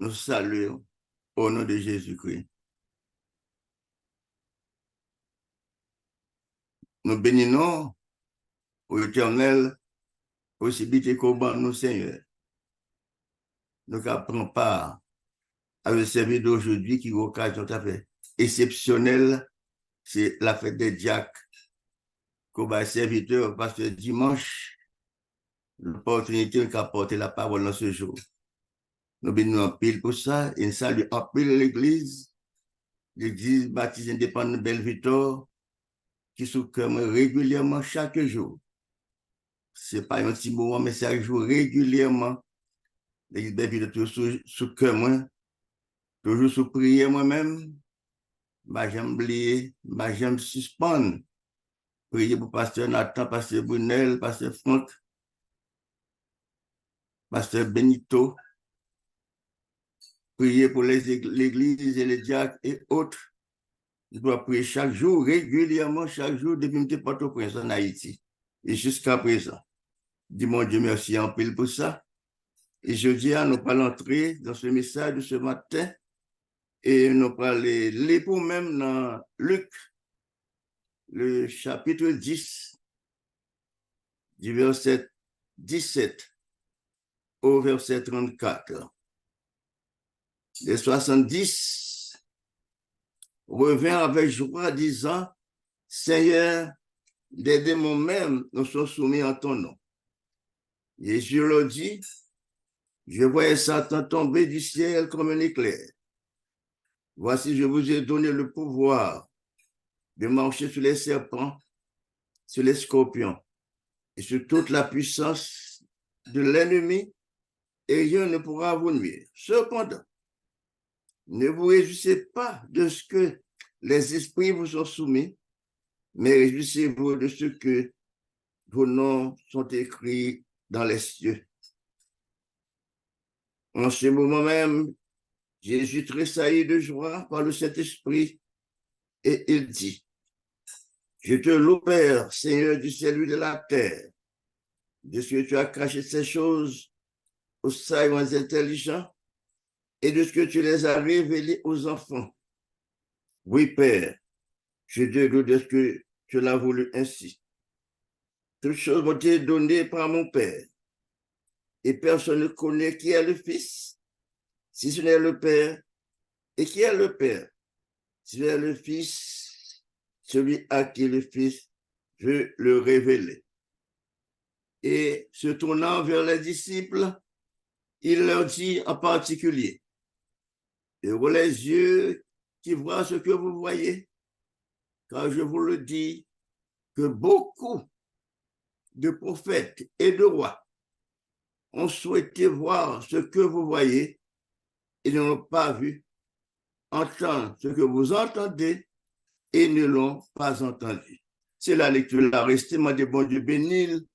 nous saluons au nom de Jésus-Christ. Nous bénissons au Éternel, possibilité qu'au bon nous, Seigneur. Nous prenons part à le service d'aujourd'hui qui est une occasion tout à fait exceptionnelle. C'est la fête des diacres. Qu'on va serviteur parce que dimanche, l'opportunité d'apporter la parole dans ce jour. Nous bénissons en pile pour ça et nous saluons en pile l'église baptisée indépendante Belle-Victor, qui s'occupe régulièrement chaque jour. Ce n'est pas un petit moment, mais chaque jour régulièrement. L'église Belle-Victor toujours sous cœur moi, toujours sous prière moi-même. J'aime oublier, j'aime suspendre. Prier pour pasteur Nathan, pasteur Brunel, pasteur Franck, pasteur Benito. Prier pour l'église et les diacres et autres. Je dois prier chaque jour, régulièrement, chaque jour, depuis que je suis au Prince en Haïti. Et jusqu'à présent. Dis mon Dieu merci en pile pour ça. Et je dis à nous pas l'entrer dans ce message de ce matin. Et nous parler l'époux même dans Luc, le chapitre 10, du verset 17 au verset 34. Les 70 revient avec joie disant, Seigneur, des démons même nous sont soumis en ton nom. Jésus leur dit, je voyais Satan tomber du ciel comme un éclair. Voici, je vous ai donné le pouvoir de marcher sur les serpents, sur les scorpions et sur toute la puissance de l'ennemi, et rien ne pourra vous nuire. Cependant, ne vous réjouissez pas de ce que les esprits vous sont soumis, mais réjouissez-vous de ce que vos noms sont écrits dans les cieux. En ce moment même, Jésus tressaillit de joie par le Saint-Esprit et il dit, je te loue, Père, Seigneur du ciel et de la terre, de ce que tu as caché ces choses aux sages intelligents et de ce que tu les as révélées aux enfants. Oui, Père, je te loue de ce que tu l'as voulu ainsi. Toutes choses m'ont été données par mon Père, et personne ne connaît qui est le Fils, si ce n'est le Père, et qui est le Père, si ce n'est le Fils, celui à qui le Fils veut le révéler. Et se tournant vers les disciples, il leur dit en particulier, heureux les yeux qui voient ce que vous voyez, car je vous le dis, que beaucoup de prophètes et de rois ont souhaité voir ce que vous voyez et n'ont pas vu, entendre ce que vous entendez et ne l'ont pas entendu. C'est la lecture, la restement de bon Dieu bénil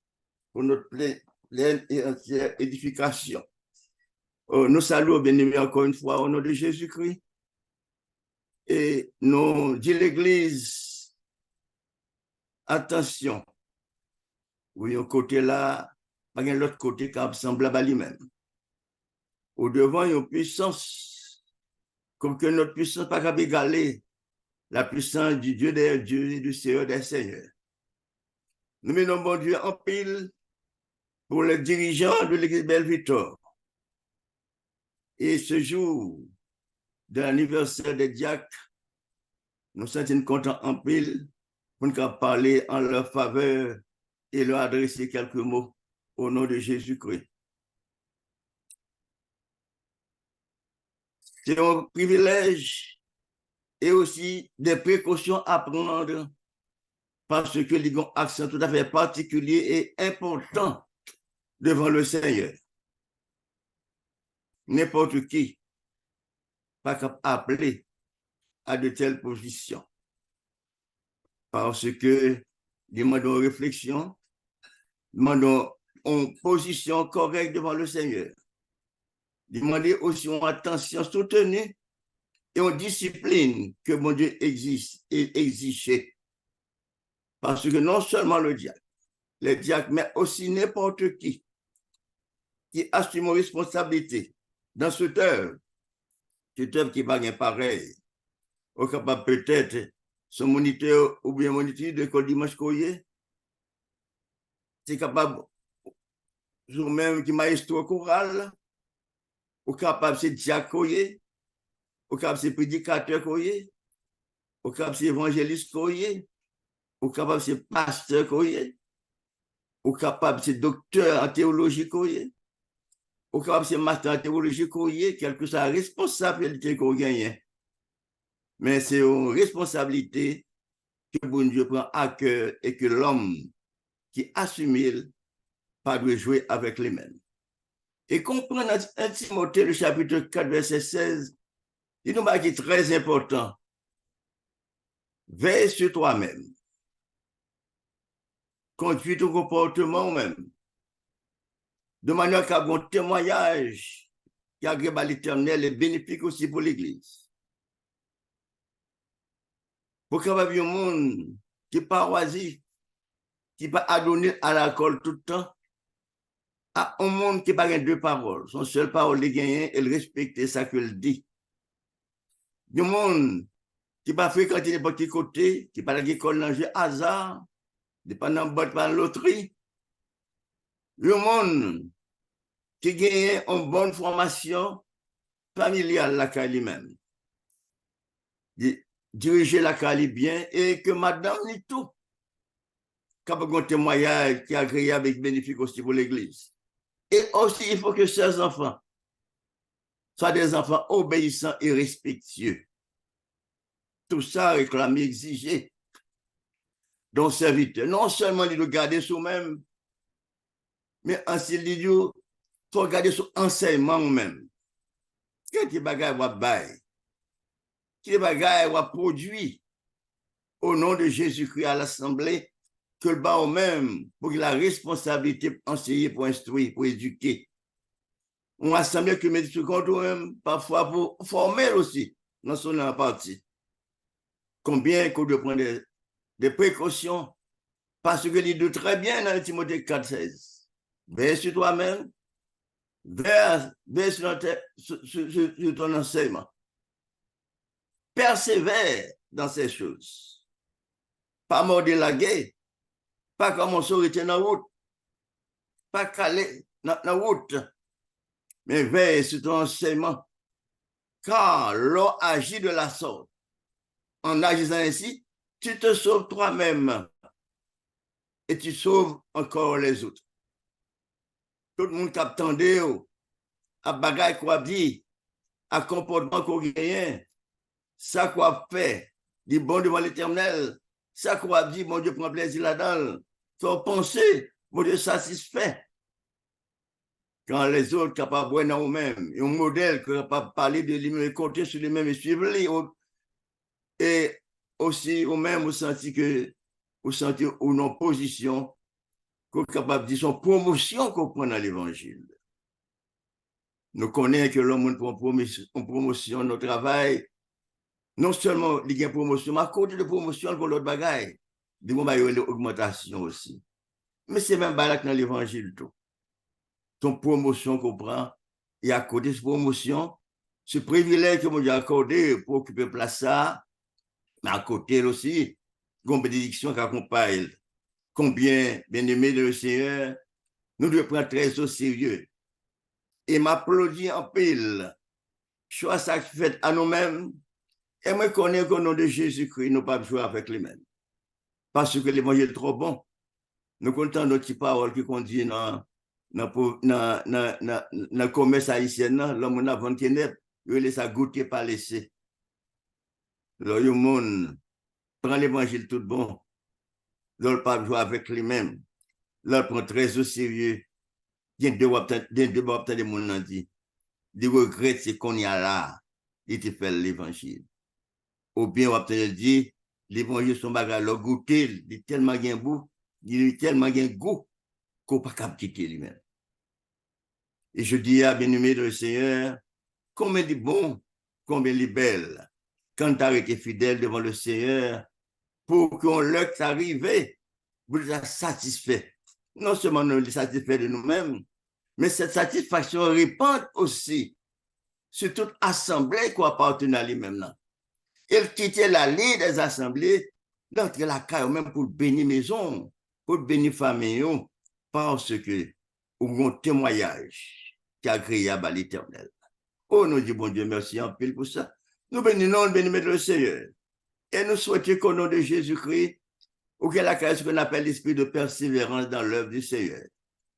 pour notre pleine et entière édification. Nous saluons bien-aimés encore une fois au nom de Jésus-Christ et nous dit l'Église, attention, oui, un côté là, pas l'autre côté qui semble à lui-même. Au devant, il y a une puissance, comme que notre puissance n'a pas égaler la puissance du Dieu des dieux et du Seigneur des seigneurs. Nous menons bon Dieu en pile pour les dirigeants de l'Église Belle-Victor. Et ce jour de l'anniversaire des diacres, nous sommes contents en pile pour nous parler en leur faveur et leur adresser quelques mots au nom de Jésus-Christ. C'est un privilège et aussi des précautions à prendre parce que les ont un accent tout à fait particulier et important devant le Seigneur. N'importe qui pas capable d'appeler à de telles positions parce que demandons réflexion, demandons une position correcte devant le Seigneur. Demandez aussi une attention soutenue et une discipline que mon Dieu existe et exigeait. Parce que non seulement le diacre, les diacres, mais aussi n'importe qui assume une responsabilité dans cette œuvre C'est œuvre qui va bien pareil. Ou capable peut-être son moniteur ou bien moniteur de l'école dimanche courrier. C'est capable, ou même qui maestro choral, ou capable c'est diacre courrier, ou capable c'est prédicateur courrier, ou capable c'est évangéliste courrier, ou capable c'est pasteur courrier, ou capable c'est docteur en théologie courrier, ou capable c'est master en théologie courrier, quelle que soit la responsabilité qu'on gagne. Mais c'est une responsabilité que bon Dieu prend à cœur et que l'homme qui assume pas doit jouer avec les mêmes. Et comprendre 1 Timothée, le chapitre 4, verset 16, il nous dit très important. Veille sur toi-même. Conduis ton comportement même. De manière qu'à un témoignage qui agrée à l'Éternel et bénéfique aussi pour l'Église. Pour qu'il y ait un monde qui n'est pas oisif, qui n'est pas adonné à l'alcool tout le temps, à un monde qui n'a pas deux paroles. Son seule parole est gagnée et respecter ça qu'il dit. Un monde qui n'a pas fréquenté n'importe quel côté, qui n'a pas l'école dans le hasard, dépendant de la loterie. Le monde qui gagne une bonne formation familiale la lui-même. Diriger la Cali bien et que madame ni tout. Quand un témoignage qui est agréable et bénéfique aussi pour l'Église. Et aussi, il faut que ces enfants soient des enfants obéissants et respectueux. Tout ça réclamé, exigé. Donc, serviteur, non seulement il doit garder soi-même, mais ainsi il faut garder son enseignement même. Quel bagage va bailler? Quel bagage va produire au nom de Jésus-Christ à l'Assemblée que le bas même pour qu'il ait la responsabilité d'enseigner, pour instruire, pour éduquer. On assemblée que médecin même parfois pour former aussi dans son partie. Combien qu'on doit prendre des précautions parce que il dit très bien dans Timothée 4,16. Veille sur toi-même, veille sur ton enseignement. Persévère dans ces choses. Pas morder la guerre, pas commencer à rester dans la route, pas caler dans la route, mais veille sur ton enseignement. Car l'on agit de la sorte. En agissant ainsi, tu te sauves toi-même et tu sauves encore les autres. Tout le monde qui attendait à bagaille qu'on dit, à comportement qu'on gagne, ça qu'on fait, dit bon devant l'Éternel, ça qu'on dit, mon Dieu prend plaisir là-dedans, faut penser, mon Dieu satisfait. Quand les autres capables de voir dans eux-mêmes, un modèle capable de parler de lui-même, compter sur lui-même et suivre lui, et aussi au même vous sentez que vous sentez une position qu'on est capable de dire son promotion qu'on prend dans l'évangile. Nous connaissons que l'homme prend promotion dans notre travail, non seulement il y a une promotion, mais à côté de promotion, il y a l'autre bagaille. Il y a une augmentation aussi. Mais c'est même pas dans l'évangile tout. Ton promotion qu'on prend, et à côté de cette promotion, ce privilège que Dieu a accordé pour occuper place ça, mais à côté aussi, une bénédiction qui accompagne. Combien, bien aimé de le Seigneur, nous devons prendre très au sérieux. Et m'applaudir en pile. Choix ça fait à nous-mêmes. Et moi, connais qu'au nom de Jésus-Christ, nous ne pouvons pas jouer avec les mêmes. Parce que l'évangile est trop bon. Nous comptons nos petites paroles qui conduisent dans le commerce haïtien, l'homme a vendu ténèbres, il laisse à goûter par laisser. Le monde prend l'évangile tout bon. L'on ne pas jouer avec lui-même. L'on prend très au sérieux. Il y a deux baptêmes de monde qui dit. Il regrette ce qu'on y a là. Il te fait l'évangile. Ou bien, on peut dire, l'évangile, son bagage, le goûter, il est tellement bien goût, il est tellement bien goût qu'on ne peut pas quitter lui-même. Et je dis à bien-aimé de le Seigneur, combien il est bon, combien il est belle, quand tu as été fidèle devant le Seigneur, pour qu'on l'heure arrivé, vous êtes satisfait. Non seulement nous sommes satisfaits de nous-mêmes, mais cette satisfaction répand aussi sur toute assemblée qui appartenait à lui-même. Il quittait la ligne des assemblées, d'entrer la caille même pour bénir maison, pour bénir famille, parce que ou un témoignage qui a agréable à l'Éternel. Oh, nous disons, bon Dieu, merci en pile pour ça. Nous bénissons le Seigneur. Et nous souhaitons qu'au nom de Jésus-Christ, ou qu'il y ait ce qu'on appelle l'esprit de persévérance dans l'œuvre du Seigneur.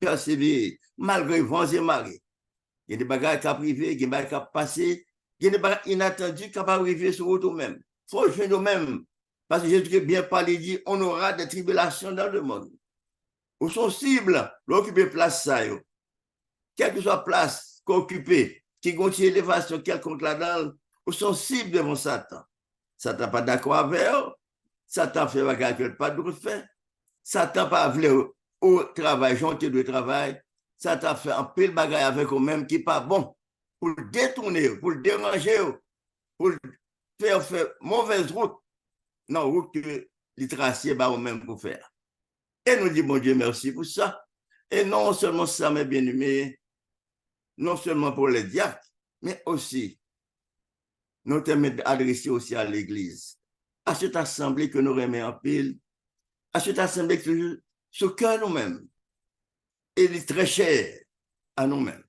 Persévérer, malgré vents et marées. Il y a des bagages qui ont privé, il y a des bagages qui ont passé, il y a des bagages inattendus qui ont arrivé sur nous-mêmes. Il faut jouer nous-mêmes. Parce que Jésus-Christ bien parlé dit, on aura des tribulations dans le monde. Où sont cibles, l'occuper place ça, quelle que soit la place qu'occupée, qui continue l'élévation quelconque là-dedans, où sont cibles devant Satan. Satan n'est pas d'accord avec eux, Satan fait bagarre qu'il pas de faire, Satan pas voulu au travail, gentil de travail, Satan fait un pile bagarre avec eux-mêmes qui n'est pas bon, pour le détourner, pour le déranger, pour faire mauvaise route, non, route que les tracés bah eux-mêmes pour faire. Et nous disons, mon Dieu, merci pour ça. Et non seulement ça, mes bien-aimés, non seulement pour les diacres, mais aussi, nous t'aimons adresser aussi à l'Église, à cette assemblée que nous remettons en pile, à cette assemblée qui est sur cœur nous-mêmes, et il est très cher à nous-mêmes.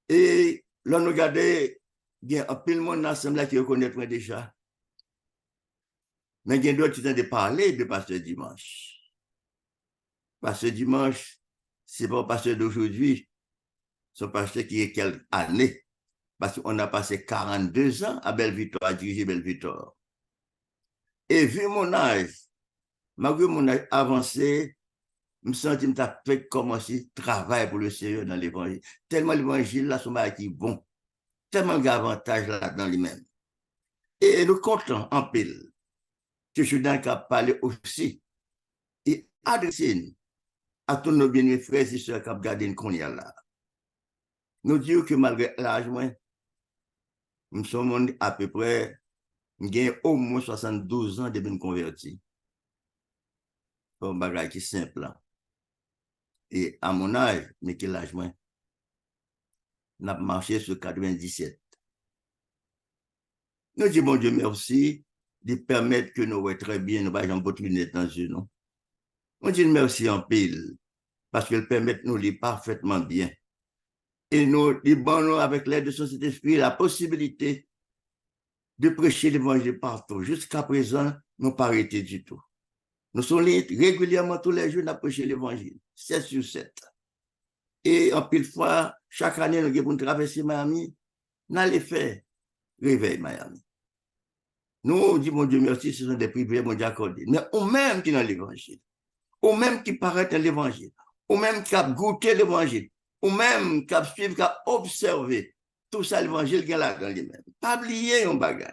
Et là, nous regardons, il y a un pile monde dans l'assemblée qui reconnaît déjà. Mais il y a d'autres qui ont de parler de Pasteur Dimanche. Pasteur Dimanche, ce n'est pas pasteur d'aujourd'hui, c'est un pasteur qui est quelques années. Parce qu'on a passé 42 ans à Belle-Victoire, à diriger Belle-Victoire. Et vu mon âge, malgré mon âge avancé, je me sens que je fait commencer à travailler pour le Seigneur dans l'évangile. Tellement l'évangile, là, sont qui bon. Tellement d'avantages là-dedans lui-même. Et nous comptons en pile que je suis dans le cas de parler aussi et adresser à tous nos bien-aimés frères et sœurs qui ont gardé une qu'on y a là. Nous disons que malgré l'âge, nous sommes à peu près, nous avons au moins 72 ans depuis nous convertir. C'est un bagage qui est simple. Et à mon âge, mais quel âge moins, nous avons marché sur 97. Nous disons, bon Dieu, merci de permettre que nous voyons très bien, nous n'avons pas de lunettes dans les yeux. On dit merci en pile, parce qu'elle permet de nous lire parfaitement bien. Et nous libérons avec l'aide de son Saint-Esprit la possibilité de prêcher l'évangile partout. Jusqu'à présent, nous n'avons pas arrêté du tout. Nous sommes régulièrement tous les jours à prêcher l'évangile, 7 sur 7. Et en pile fois, chaque année, nous avons traversé Miami, nous allons faire réveil Miami. Nous disons, mon Dieu, merci, ce sont des privilèges, mon Dieu, accordés. Mais au même qui dans l'évangile, au même qui paraît dans l'évangile, au même qui a goûté l'évangile, au même qui a suivi, qui a observé tout ça, l'évangile qui est là dans lui-même. Pas oublier un bagage.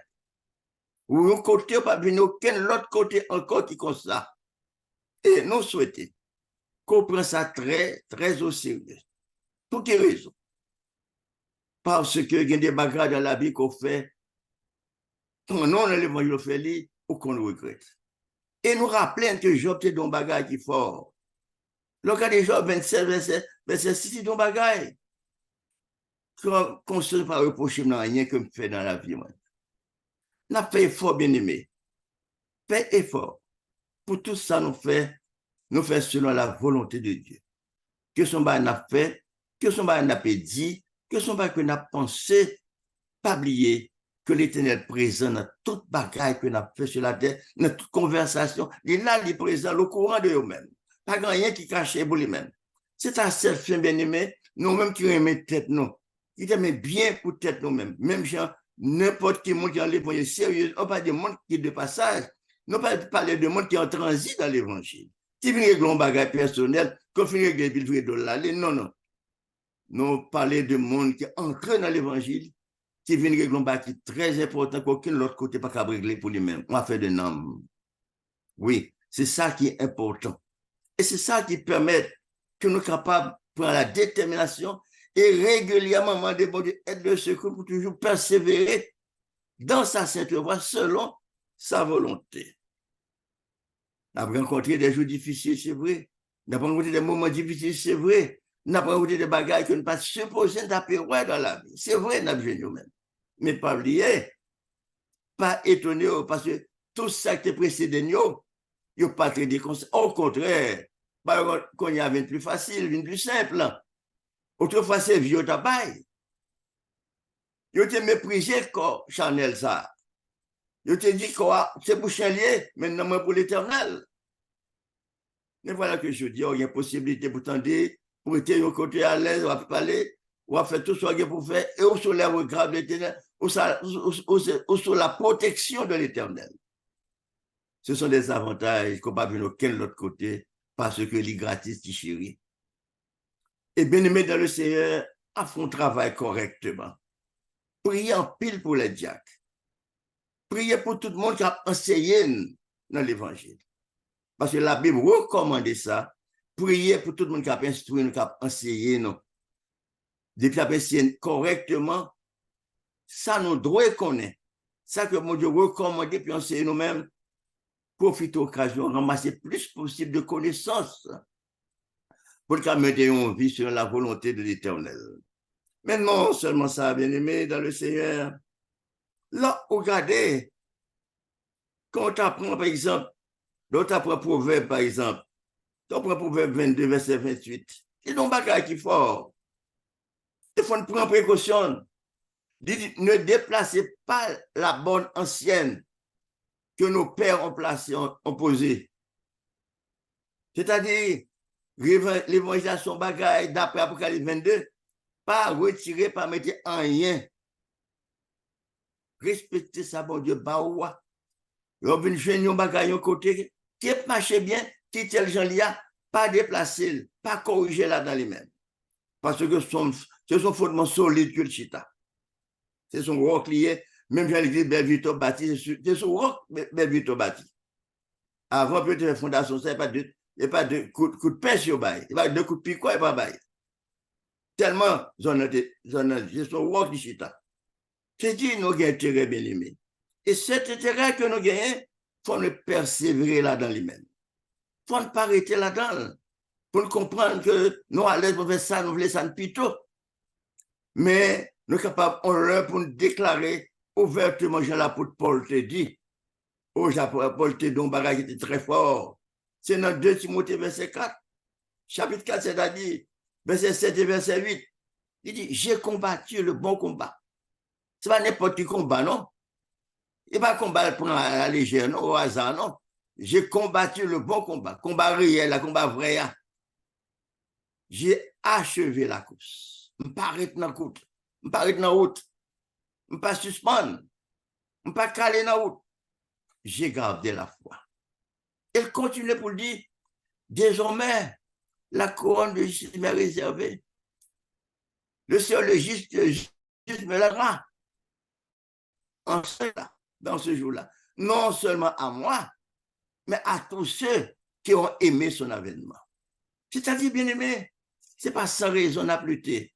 Ou un côté, pas venir aucun autre côté encore qui comme ça. Et nous souhaitons qu'on prenne ça très, très au sérieux. Toutes les raisons. Parce que il y a des bagages dans la vie qu'on fait, qu'on a l'évangile fait lui, ou qu'on le regrette. Et nous rappelons que Job, c'est un bagage qui est fort. Le cas de Job 27, verset 6, c'est un bagage. Qu'on ne se pas reprocher dans rien que je fais dans la vie. Nous avons fait effort, bien aimé. Fait effort. Pour tout ça, nous faisons selon la volonté de Dieu. Que son bail n'a fait, que son bail n'a pas dit, que son bail n'a pensé, pas oublier que l'Éternel présent dans toute bagaille que nous avons fait sur la terre, dans toute conversation, il est là, il est présent, le courant de eux-mêmes. Pas rien qui cache pour lui-même. C'est un seul fin bien-aimé, nous-mêmes qui aimons tête nous. Il aime bien pour tête nous-mêmes. Même gens, n'importe qui monde qui a l'évangile sérieux, on parle de monde qui est de passage, non pas parler de monde qui est en transit dans l'évangile. Qui vient régler un bagage personnel, qu'on finit régler le vrai de l'aller, non, non. Nous parlons de monde qui est entré dans l'évangile, qui vient régler un bagage très important qu'aucun autre côté pas capable de régler pour lui-même. On a fait de nom. Oui, c'est ça qui est important. Et c'est ça qui permet que nous sommes capables de prendre la détermination et régulièrement demander bon Dieu aide de secours pour toujours persévérer dans sa sainte voie selon sa volonté. Nous avons rencontré des jours difficiles, c'est vrai. Nous avons rencontré des moments difficiles, c'est vrai. Nous avons des bagages que nous ne pas supposés taper dans la vie. C'est vrai, nous avons nous-mêmes. Mais pas oublier, pas étonné parce que tout ça qui est précédé, nous n'avons pas traité comme ça. Au contraire, quand il y avait plus facile, une plus simple. Autrefois, c'est vieux tabac. Ils ont méprisé quoi, Chanel, ça. Ils ont dit quoi, c'est pour Chanelier, maintenant pour l'éternel. Mais voilà que je dis, il y a possibilité pour tendre, pour être au côté à l'aise, on va parler, on va faire tout ce qu'il y a pour faire, et on soulève grave l'éternel, ou sur la protection de l'éternel. Ce sont des avantages qu'on ne peut pas venir aucun autre côté, parce que les gratis, qui chérit. Et bien aimé dans le Seigneur, à fond travail correctement. Priez en pile pour les diacres. Priez pour tout le monde qui a enseigné dans l'évangile. Parce que la Bible recommande ça. Priez pour tout le monde qui a instruit, qui a enseigné. Depuis qu'il a enseigné correctement, ça nous doit connaître. Ça que mon Dieu recommande, puis enseigner nous-mêmes, profiter de l'occasion, ramasser plus possible de connaissances pour qu'on mette en vie sur la volonté de l'Éternel. Mais non seulement ça, bien-aimé dans le Seigneur. Là, regardez, quand tu apprends, par exemple, l'autre apprend Proverbe, par exemple, tu apprends Proverbe 22, verset 28. C'est un bagage qui est fort. Il faut prendre précaution. Ne déplacez pas la bonne ancienne que nos pères ont placée, ont posée. C'est-à-dire, l'évangélisation bagaille d'après Apocalypse 22, pas retirer, pas mettre en rien. Respectez ça, bon Dieu, baoua. Vous venez jouer un bagaille au côté, qui marche bien, qui tel gens là, pas déplacer, pas corriger là dans les mêmes. Parce que ce sont fondements solides que le chita. C'est son roc lié, même dans l'église Bellevito bâti, c'est son roc Bellevito bâti. Avant, peut-être la fondation, ça, il n'y a pas de coup de pince sur bail, il n'y a pas de coup de picot, il n'y a pas de bail. Tellement, c'est son roc du chita. C'est dit, nous avons intérêt bien aimé. Et cet intérêt que nous gagnons, il faut nous persévérer là-dedans lui-même. Il faut ne pas arrêter là-dedans. Pour nous comprendre que nous, à l'aise, pour faire ça, nous voulons ça de plutôt. Mais nous sommes capables, on leur pour nous déclarer ouvertement, j'ai l'apôtre Paul te dit. Oh, Paul te dit, un bagage qui était très fort. C'est dans 2 Timothée, verset 4. Chapitre 4, c'est-à-dire, verset 7 et verset 8. Il dit, j'ai combattu le bon combat. Ce n'est pas n'importe quel combat, non? Il n'est pas un combat à la légère, non, au hasard, non. J'ai combattu le bon combat. Combat réel, un combat vrai. J'ai achevé la course. Je ne pas arrêter dans la route. Je ne pas arrêter dans la route. Je ne pas suspendre. Je ne pas caler dans la route. J'ai gardé la foi. Elle continue pour le dire, désormais, la couronne de justice m'est réservée. Le Seigneur, le juste me la rend. En cela, dans ce jour-là. Non seulement à moi, mais à tous ceux qui ont aimé son avènement. C'est-à-dire, bien aimé, ce n'est pas sans raison à lutter.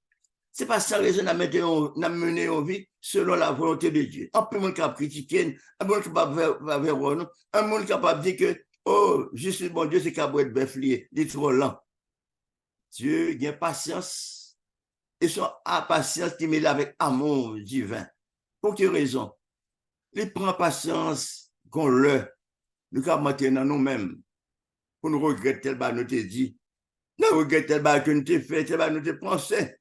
Ce n'est pas sans raison à mener en vie selon la volonté de Dieu. Un peu de monde qui a critiqué, un peu de monde qui va vers nous, un monde capable de dire que, oh, juste bon Dieu, c'est capable être befflié, il est trop lent. Dieu, il a patience, et son patience qui mêle avec amour divin. Pour quelle raison? Il prend patience qu'on le, nous avons maintenant nous-mêmes, pour nous regretter tel bas nous te dit, nous regretter tel bas que nous te fait, tel bas nous te pensé.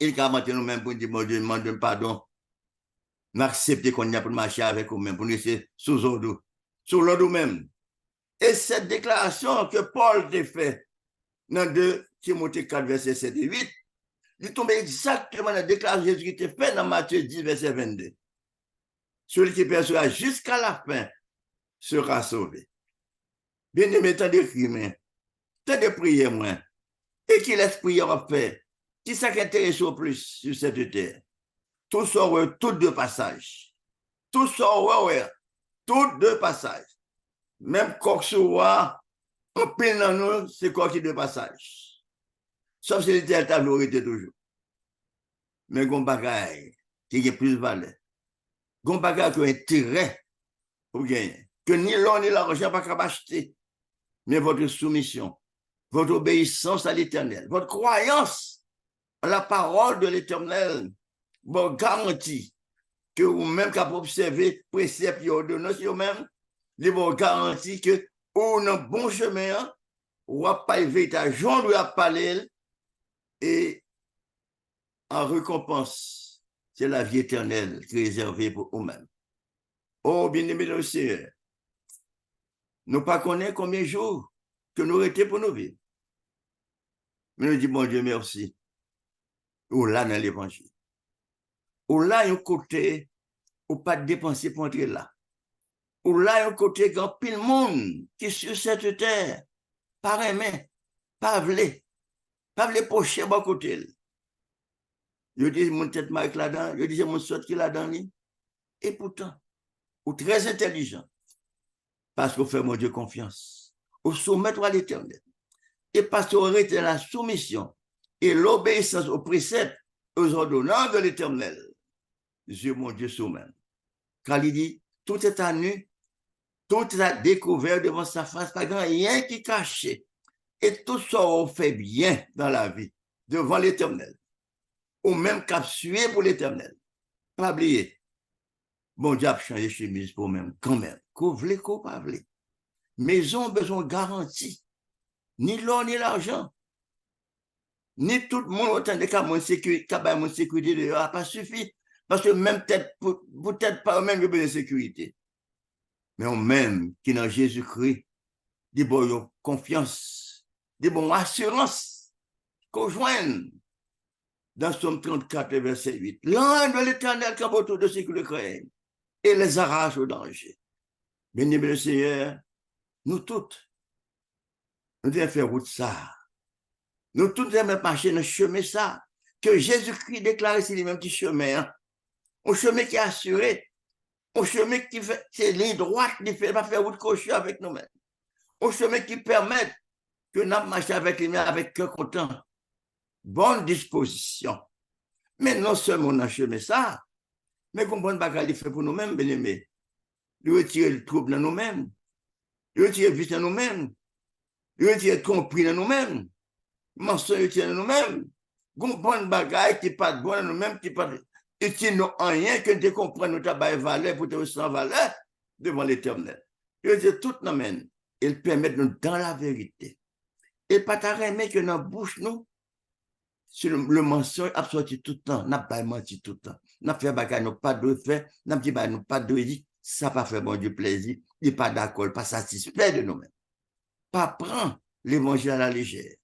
Il a maintenant nous-mêmes pour nous dire, mon Dieu, demande pardon. Nous accepter qu'on y a pour marcher avec nous-mêmes, pour nous laisser sous l'ordre, sous l'ordre même. Et cette déclaration que Paul a fait dans 2 Timothée 4, verset 7 et 8, il tombe exactement dans la déclaration de Jésus qui était faite dans Matthieu 10, verset 22. Celui qui persévère jusqu'à la fin sera sauvé. Bien aimé, tant de crimes, tant de prières moins, et qui laisse prière en fait, qui s'intéresse au plus sur cette terre. Tout sort, tout deux passages. Tout sort, tout deux passages. Même quoi que ce soit, en pile dans nous, c'est quoi qui deux passages. Sauf si l'éternel t'a glorifié toujours. Mais gon bagaille qui a plus de valeur. Gon bagaille qui a intérêt pour gagner. Que ni l'on ni l'argent pas capable acheter. Mais votre soumission, votre obéissance à l'Éternel, votre croyance en la parole de l'Éternel, vous garantit que vous-même qui avez observé préceptes et ordonnances, vous-même, vous garantit que vous avez un bon chemin, vous n'avez pas véritable joint de la parler et en récompense, c'est la vie éternelle qui est réservée pour vous-même. Oh, bien-aimé le Seigneur, nous ne connaissons pas combien de jours que nous étions pour nous vivre. Mais nous disons, bon Dieu, merci. Ou là dans l'évangile. Ou là, il y a un côté, ou pas dépenser pour entrer là. Ou là, il y a un côté, quand pile monde qui est sur cette terre, pas aimé, pas voulu, pas voulu pocher à côté. Je dis, mon tête marque là-dedans, je dis, mon sort qui là-dedans. Et pourtant, ou très intelligent, parce qu'on fait mon Dieu confiance, ou soumettre à l'éternel. Et parce qu'on retient la soumission et l'obéissance aux préceptes, aux ordonnances de l'éternel. Dieu, mon Dieu, soumet. Car il dit, tout est à nu, tout est à découvert devant sa face, pas grand rien qui est caché. Et tout ça, on fait bien dans la vie, devant l'éternel. Ou même capsué pour l'éternel. Pas oublier. Bon Dieu a changé chemise pour même, quand même. Qu'on voulait, qu'on pas voulait. Maison besoin de garantie. Ni l'or, ni l'argent. Ni tout le monde autant de cas mon sécurité dehors, pas suffi. Parce que même peut-être pas même besoin de sécurité. Mais on même qui dans Jésus-Christ, dit bon confiance, dit bon assurance, qu'on joigne dans Somme 34, verset 8. L'ange de l'éternel campe autour de ceux qui le craignent et les arrache au danger. Bien-aimé le Seigneur, nous toutes, nous devons faire route ça. Nous tous devons marcher dans le chemin ça, que Jésus-Christ déclare ici lui-même petit chemin. Hein? Un chemin qui est assuré, un chemin qui fait, c'est ligne droite, qui ne fait pas faire route cochon avec nous-mêmes. Un chemin qui permet que nous marchions avec lui-même avec cœur content. Bonne disposition. Mais non seulement dans le chemin ça, mais comprendre ce qu'il fait pour nous-mêmes, bien-aimés. Il retire le trouble dans nous-mêmes. Il retire le vice dans nous-mêmes. Il retire le compris dans nous-mêmes. Mensonge utile dans nous-mêmes. Comprendre bagaille qui pas bon dans nous-mêmes, qui pas utile nous en rien, que de comprendre notre valeur pour te sans valeur devant l'éternel. Je veux dire, tout nous mène. Il permet de nous dans la vérité. Et pas t'arrêter que dans la bouche, nous, sur le mensonge a sorti tout le temps, n'a pas menti tout le temps. N'a fait bagaille, nous pas de fait, n'a dit bah nous pas de dit, ça pas fait bon du plaisir, il pas d'accord, pas satisfait de nous-mêmes. Pas prendre l'évangile à la légère.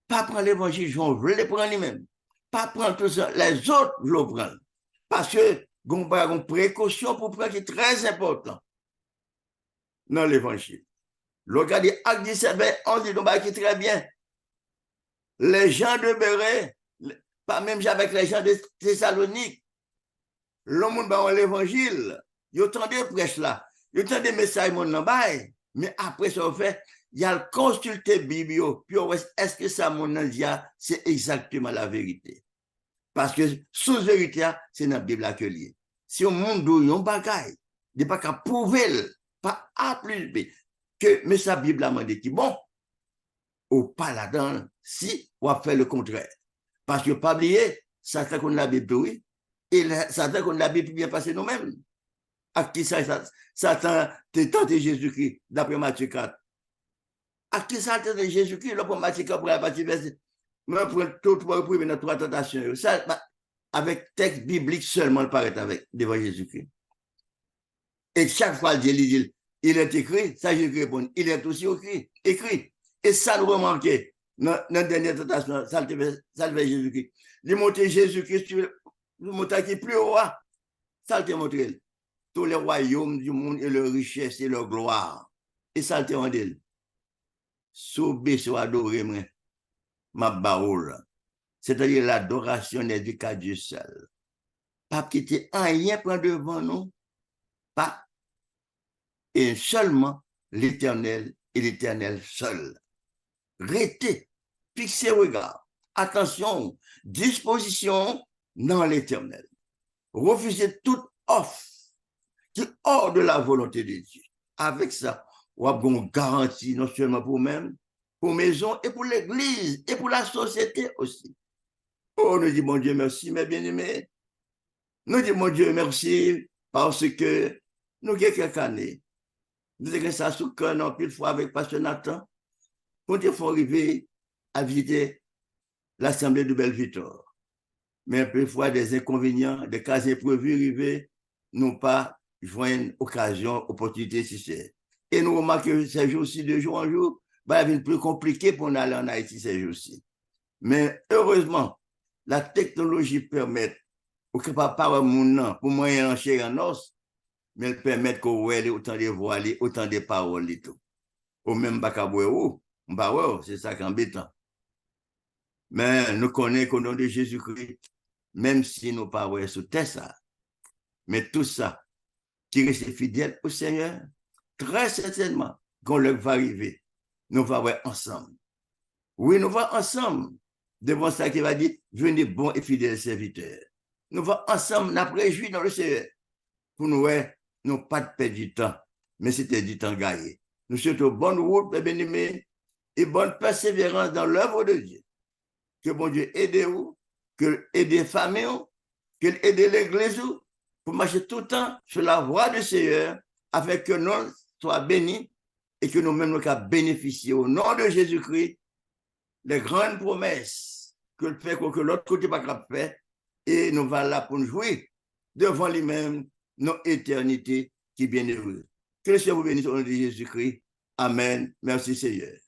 Pas prendre l'évangile, je veux le prendre lui-même. Pas prendre tout ça, les autres le prendre. Parce que on a une précaution pour prendre qui est très important dans l'évangile. Le gars dit Acte 17, on dit qui est très bien. Les gens de Béret, pas même avec les gens de Thessalonique, l'homme dans l'évangile, ils entendent des prêches là, ils entendent des messages mon bail, mais après ça fait, il y a le consulter Bible, puis est-ce que ça mon dit c'est exactement la vérité? Parce que sous vérité, c'est dans la Bible que lié. Si on monde d'où yon bagaille, il n'est pas qu'à prouver, pas A plus B, que mais sa Bible a demandé qui bon, ou pas là-dedans, si on va faire le contraire. Parce que pas oublier, Satan qu'on la Bible, oui, et Satan qu'on la Bible bien passer nous-mêmes. À qui ça, Satan t'es tenté Jésus-Christ, d'après Matthieu 4. À qui ça tenté Jésus-Christ, là pour Matthieu 4, pour la partie verset. Moi, pour tout, pour reprimer dans trois tentations. Ça, avec texte biblique seulement, il paraît avec, devant Jésus-Christ. Et chaque fois, Dieu dit, il est écrit, ça, Jésus répond, il est aussi écrit. Et ça, nous remarquons, dans la dernière tentation, ça le fait Jésus-Christ. Il montre Jésus-Christ, le montre qui est plus haut, ça le montre. Tous les royaumes du monde et leur richesse et leur gloire. Et ça le montre. Soubé, soit adoré, ma baoule. C'est-à-dire l'adoration n'est du qu'à Dieu seul. Pas quitter rien prend devant nous, pas. Et seulement l'éternel et l'éternel seul. Restez, fixez regard, attention, disposition dans l'éternel. Refusez toute offre qui est hors de la volonté de Dieu. Avec ça, on a une garantie non seulement pour vous-même, pour maison et pour l'église et pour la société aussi. Oh, nous disons, mon Dieu, merci, mes bien-aimés. Nous disons, mon Dieu, merci, parce que nous avons quelques années. Nous avons ça sous cœur, non, pile fois avec Pasteur Nathan, quand il faut arriver à visiter l'Assemblée de Belle-Victor. Mais pile fois des inconvénients, des cas imprévus arrivés, nous pas joindre occasion, opportunité, si c'est. Et nous remarquons que ces jours-ci, de jour en jour, va être plus compliqué pour nous aller en Haïti ces jours-ci. Mais heureusement, la technologie permet, ou que pas par mon nom, pour moyen en chair en os, mais elle permet qu'on voit autant de voix, autant de paroles et tout. Ou même Bakaboué, c'est ça qui est embêtant. Mais nous connaissons qu'au nom de Jésus-Christ, même si nous parlons sous ça, mais tout ça, qui reste fidèle au Seigneur, très certainement, quand l'heure va arriver, nous allons voir ensemble. Oui, nous allons ensemble devant ça qui va dire, venez bons et fidèles serviteurs. Nous allons ensemble, nous réjouir dans le Seigneur. Pour nous, nous pas de perdre du temps, mais c'était du temps gagné. Nous souhaitons bonne route, mes bien-aimés, et bonne persévérance dans l'œuvre de Dieu. Que bon Dieu aide vous, que aide les familles, qu'il aide l'église pour marcher tout le temps sur la voie du Seigneur, afin que nous soyons bénis et que nous-mêmes nous puissions bénéficier au nom de Jésus-Christ les grandes promesses que le fait que l'autre côté pas capable faire et nous va là pour nous jouir devant lui-même nos éternités qui est bien heureuse. Que le Seigneur vous bénisse au nom de Jésus-Christ. Amen. Merci Seigneur.